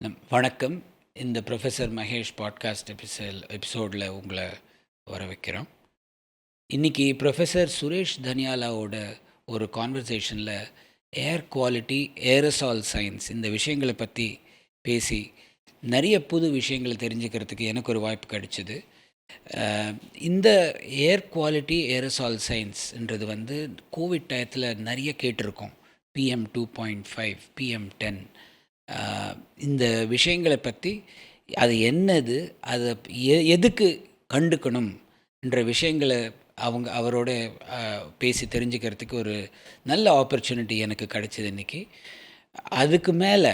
வணக்கம். இந்த professor Mahesh podcast எபிசோடில் உங்களை வர வைக்கிறோம். இன்றைக்கி ப்ரொஃபஸர் சுரேஷ் தனியாலாவோட ஒரு கான்வர்சேஷனில் ஏர் குவாலிட்டி, ஏரசால் சயின்ஸ் இந்த விஷயங்களை பற்றி பேசி நிறைய புது விஷயங்களை தெரிஞ்சுக்கிறதுக்கு எனக்கு ஒரு வாய்ப்பு கிடைச்சிது. இந்த ஏர் குவாலிட்டி, ஏரசால் சயின்ஸ்ன்றது கோவிட் டயத்தில் நிறைய கேட்டிருக்கோம். PM 2.5, PM10 இந்த விஷயங்களை பற்றி அது என்னது, அதை எதுக்கு கண்டுக்கணும் என்ற விஷயங்களை அவரோட பேசி தெரிஞ்சுக்கிறதுக்கு ஒரு நல்ல ஆப்பர்ச்சுனிட்டி எனக்கு கிடைச்சிது இன்றைக்கி. அதுக்கு மேலே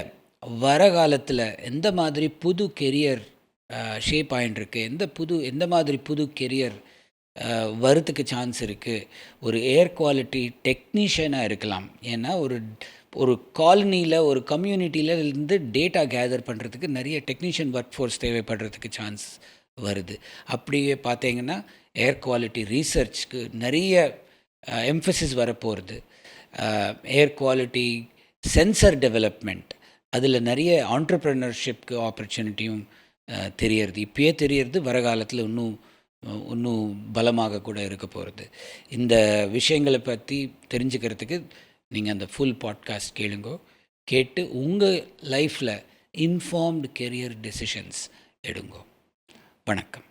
வர காலத்தில் எந்த மாதிரி புது கெரியர் ஷேப் ஆகிட்டுருக்கு, எந்த மாதிரி புது கெரியர் வரத்துக்கு சான்ஸ் இருக்குது. ஒரு ஏர் குவாலிட்டி டெக்னீஷியனாக இருக்கலாம். ஏன்னா ஒரு காலனியில், ஒரு கம்யூனிட்டியில் இருந்து டேட்டா கேதர் பண்ணுறதுக்கு நிறைய டெக்னீஷியன் ஒர்க் ஃபோர்ஸ் தேவைப்படுறதுக்கு சான்ஸ் வருது. அப்படியே பார்த்தீங்கன்னா ஏர் குவாலிட்டி ரீசர்ச்க்கு நிறைய எம்ஃபசிஸ் வரப்போகிறது. ஏர் குவாலிட்டி சென்சர் டெவலப்மெண்ட், அதில் நிறைய ஆண்டர்ப்ரனர்ஷிப்க்கு ஆப்பர்ச்சுனிட்டியும் தெரியறது. இப்பயே தெரியறது, வர காலத்தில் இன்னும் பலமாக கூட இருக்க போகிறது. இந்த விஷயங்களை பற்றி தெரிஞ்சுக்கிறதுக்கு நீங்கள் அந்த ஃபுல் பாட்காஸ்ட் கேட்டு உங்கள் லைஃப்பில் இன்ஃபார்ம்டு கெரியர் டெசிஷன்ஸ் எடுங்கோ. வணக்கம்.